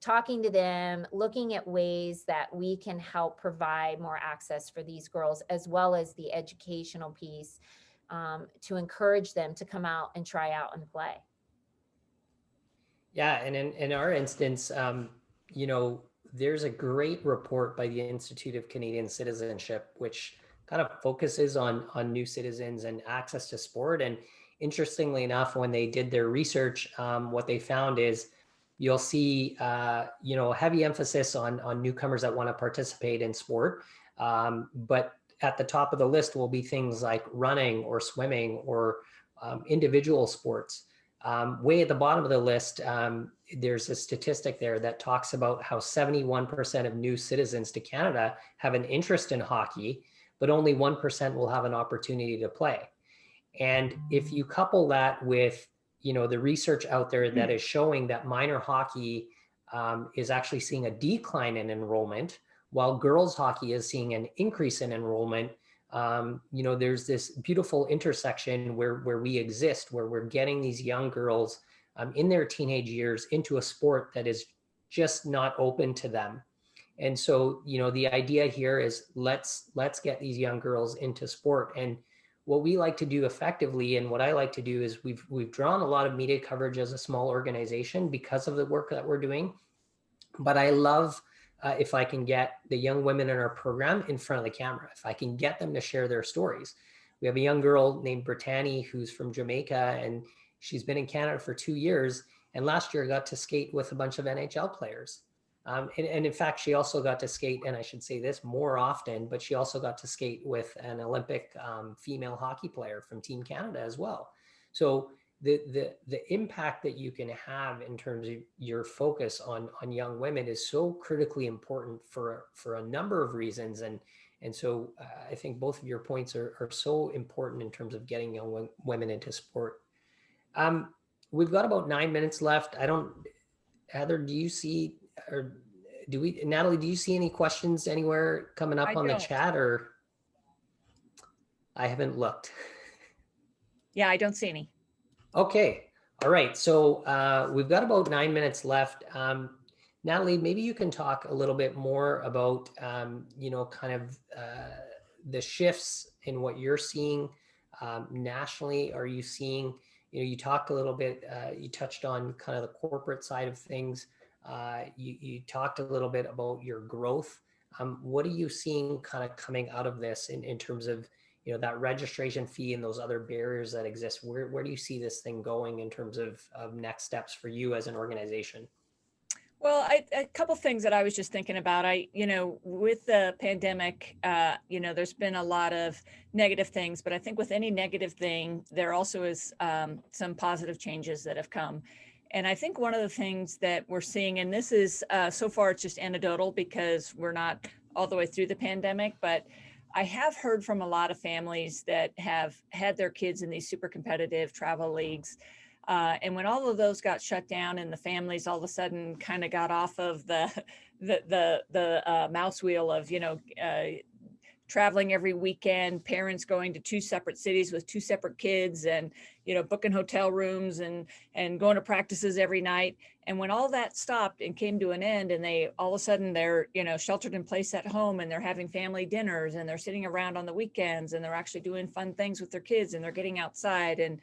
talking to them, looking at ways that we can help provide more access for these girls, as well as the educational piece, to encourage them to come out and try out and play. Yeah, and in our instance, there's a great report by the Institute of Canadian Citizenship, which kind of focuses on new citizens and access to sport. And interestingly enough, when they did their research, what they found is you'll see, heavy emphasis on newcomers that want to participate in sport. But at the top of the list will be things like running or swimming or individual sports. Way at the bottom of the list, there's a statistic there that talks about how 71% of new citizens to Canada have an interest in hockey, but only 1% will have an opportunity to play. And if you couple that with the research out there that is showing that minor hockey is actually seeing a decline in enrollment, while girls hockey is seeing an increase in enrollment, there's this beautiful intersection where we exist, where we're getting these young girls in their teenage years into a sport that is just not open to them. And so, the idea here is let's get these young girls into sport. And what we like to do effectively, and what I like to do, is we've drawn a lot of media coverage as a small organization because of the work that we're doing. But I love if I can get the young women in our program in front of the camera, if I can get them to share their stories. We have a young girl named Brittany who's from Jamaica, and she's been in Canada for 2 years. And last year got to skate with a bunch of NHL players. And in fact, she also got to skate, and I should say this more often, but she also got to skate with an Olympic female hockey player from Team Canada as well. So the impact that you can have in terms of your focus on young women is so critically important for a number of reasons. And so I think both of your points are so important in terms of getting young women into sport. We've got about 9 minutes left. Heather, do you see, or Natalie, do you see any questions anywhere coming up on the chat, or I haven't looked? Yeah, I don't see any. Okay. All right. So we've got about 9 minutes left. Natalie, maybe you can talk a little bit more about, the shifts in what you're seeing nationally. Are you seeing, you talked a little bit, you touched on kind of the corporate side of things. You talked a little bit about your growth. What are you seeing kind of coming out of this in terms of, that registration fee and those other barriers that exist, where do you see this thing going in terms of next steps for you as an organization? Well, a couple things that I was just thinking about. With the pandemic, there's been a lot of negative things, but I think with any negative thing, there also is some positive changes that have come. And I think one of the things that we're seeing, and this is so far, it's just anecdotal because we're not all the way through the pandemic, but I have heard from a lot of families that have had their kids in these super competitive travel leagues. And when all of those got shut down and the families all of a sudden kind of got off of the mouse wheel of, traveling every weekend, parents going to two separate cities with two separate kids and, booking hotel rooms and going to practices every night. And when all that stopped and came to an end and they all of a sudden they're, sheltered in place at home and they're having family dinners and they're sitting around on the weekends and they're actually doing fun things with their kids and they're getting outside, and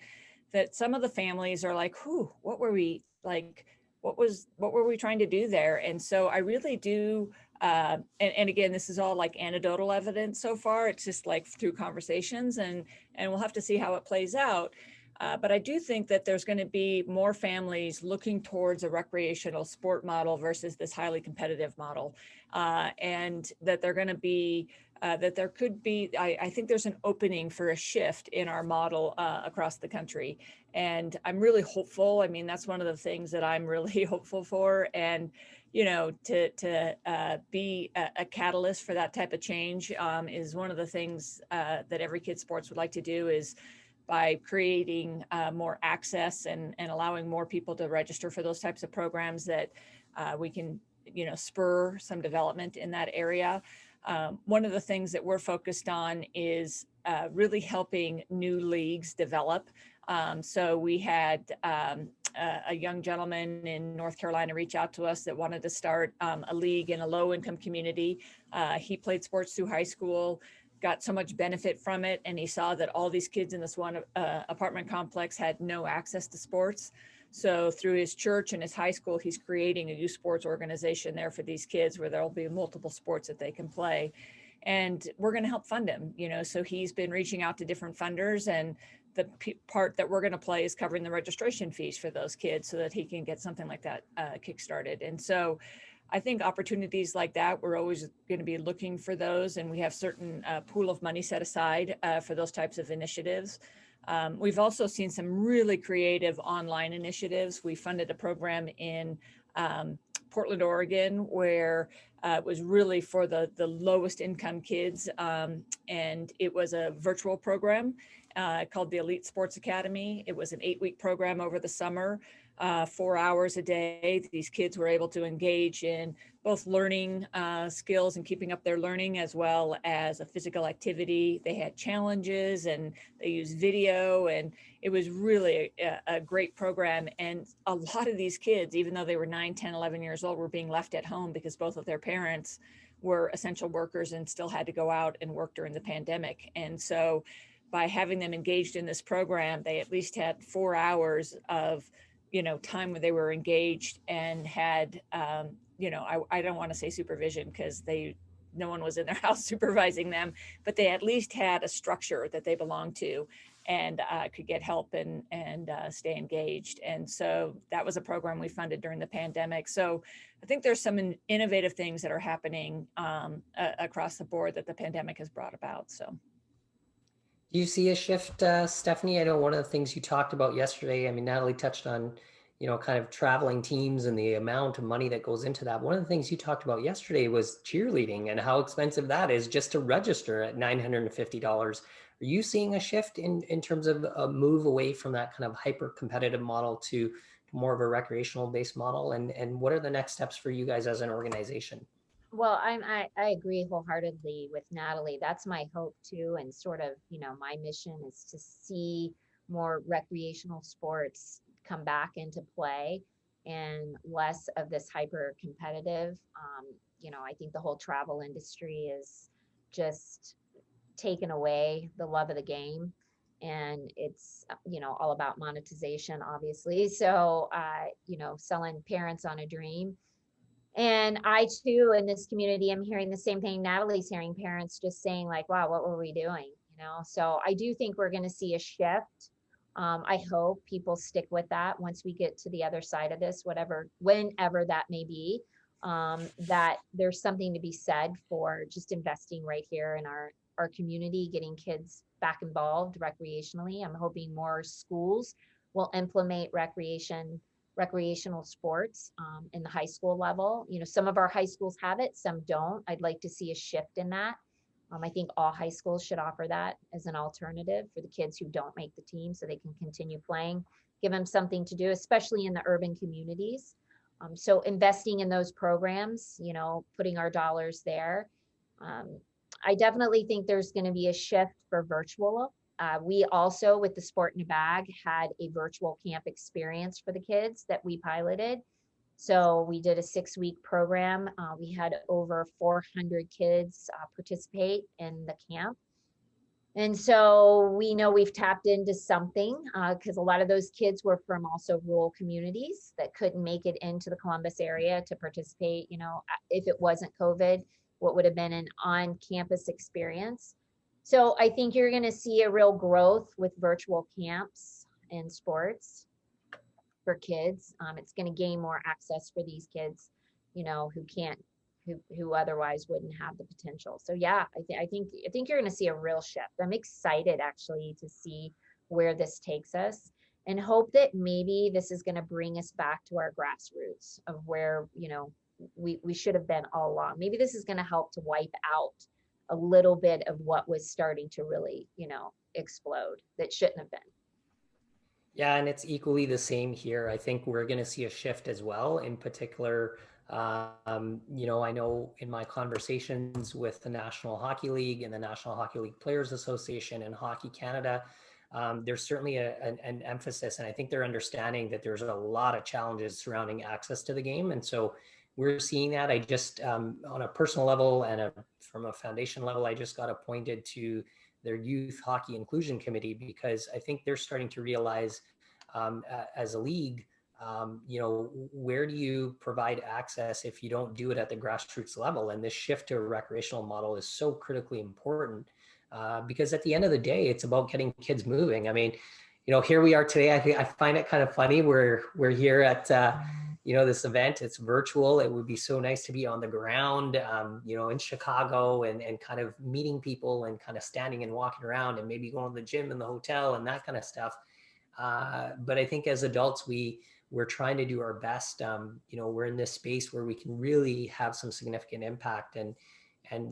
that some of the families are like, whew, what were we like? What were we trying to do there? And so I really do. And again, this is all like anecdotal evidence so far. It's just like through conversations, and we'll have to see how it plays out. But I do think that there's going to be more families looking towards a recreational sport model versus this highly competitive model, and that they're going to be that there could be, I think there's an opening for a shift in our model across the country. And I'm really hopeful. I mean, that's one of the things that I'm really hopeful for. And, to be a catalyst for that type of change is one of the things that Every Kid Sports would like to do, is by creating more access and allowing more people to register for those types of programs, that we can, spur some development in that area. One of the things that we're focused on is really helping new leagues develop. So we had a young gentleman in North Carolina reach out to us that wanted to start a league in a low-income community. He played sports through high school, got so much benefit from it, and he saw that all these kids in this one apartment complex had no access to sports. So through his church and his high school, he's creating a youth sports organization there for these kids, where there'll be multiple sports that they can play. And we're going to help fund him, so he's been reaching out to different funders, and the part that we're going to play is covering the registration fees for those kids so that he can get something like that kickstarted. And so I think opportunities like that, we're always going to be looking for those, and we have certain pool of money set aside for those types of initiatives. We've also seen some really creative online initiatives. We funded a program in Portland, Oregon, where it was really for the lowest income kids. And it was a virtual program called the Elite Sports Academy. It was an 8-week program over the summer, 4 hours a day. These kids were able to engage in both learning skills and keeping up their learning, as well as a physical activity. They had challenges and they used video, and it was really a great program. And a lot of these kids, even though they were 9, 10, 11 years old, were being left at home because both of their parents were essential workers and still had to go out and work during the pandemic. And so by having them engaged in this program, they at least had 4 hours of time where they were engaged and had, I don't want to say supervision, because no one was in their house supervising them, but they at least had a structure that they belonged to and could get help and stay engaged. And so that was a program we funded during the pandemic. So I think there's some innovative things that are happening across the board that the pandemic has brought about. So. Do you see a shift, Stephanie? I know one of the things you talked about yesterday, I mean, Natalie touched on, kind of traveling teams and the amount of money that goes into that. One of the things you talked about yesterday was cheerleading and how expensive that is just to register at $950. Are you seeing a shift in terms of a move away from that kind of hyper competitive model to more of a recreational based model? And what are the next steps for you guys as an organization? Well, I agree wholeheartedly with Natalie. That's my hope too. And sort of, my mission is to see more recreational sports come back into play and less of this hyper competitive. I think the whole travel industry is just taken away the love of the game. And it's, all about monetization, obviously. So, selling parents on a dream. And I too, in this community, am hearing the same thing Natalie's hearing, parents just saying like, wow, what were we doing? So I do think we're going to see a shift. I hope people stick with that once we get to the other side of this, whenever that may be, that there's something to be said for just investing right here in our community, getting kids back involved recreationally. I'm hoping more schools will implement recreational sports in the high school level. Some of our high schools have it, some don't. I'd like to see a shift in that. I think all high schools should offer that as an alternative for the kids who don't make the team, so they can continue playing, give them something to do, especially in the urban communities. So investing in those programs, putting our dollars there. I definitely think there's going to be a shift for virtual. We also, with the Sport in a Bag, had a virtual camp experience for the kids that we piloted. So we did a 6-week program. We had over 400 kids participate in the camp. And so we know we've tapped into something because a lot of those kids were from also rural communities that couldn't make it into the Columbus area to participate. If it wasn't COVID, what would have been an on-campus experience. So I think you're going to see a real growth with virtual camps and sports for kids. It's going to gain more access for these kids, who otherwise wouldn't have the potential. So yeah, I think you're going to see a real shift. I'm excited actually to see where this takes us, and hope that maybe this is going to bring us back to our grassroots of where, we should have been all along. Maybe this is going to help to wipe out a little bit of what was starting to really, explode that shouldn't have been. Yeah, and it's equally the same here. I think we're going to see a shift as well. In particular, I know in my conversations with the National Hockey League and the National Hockey League Players Association and Hockey Canada, there's certainly an emphasis, and I think they're understanding that there's a lot of challenges surrounding access to the game. And so we're seeing that. I just, on a personal level and from a foundation level, I just got appointed to their Youth Hockey Inclusion Committee, because I think they're starting to realize as a league, where do you provide access if you don't do it at the grassroots level? And this shift to a recreational model is so critically important because at the end of the day, it's about getting kids moving. I mean, here we are today. I find it kind of funny. We're here at this event. It's virtual. It would be so nice to be on the ground, in Chicago and kind of meeting people and kind of standing and walking around and maybe going to the gym in the hotel and that kind of stuff. But I think as adults, we're trying to do our best. We're in this space where we can really have some significant impact, and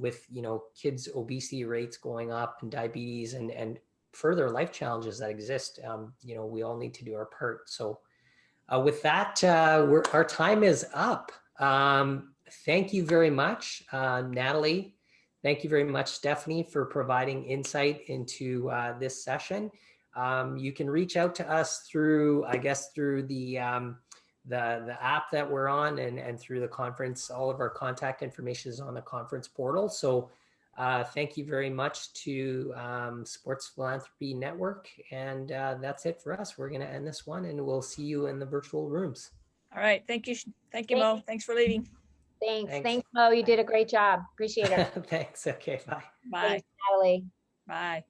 with kids' obesity rates going up and diabetes and further life challenges that exist, we all need to do our part. So with that, our time is up. Thank you very much, Natalie. Thank you very much, Stephanie, for providing insight into this session. You can reach out to us through the app that we're on and through the conference. All of our contact information is on the conference portal. So thank you very much to Sports Philanthropy Network. And that's it for us. We're going to end this one, and we'll see you in the virtual rooms. All right. Thank you. Thank you, Mo. Thanks for leading. Thanks, Mo. You did a great job. Appreciate it. Thanks. Okay, bye. Bye. Thanks, Natalie. Bye.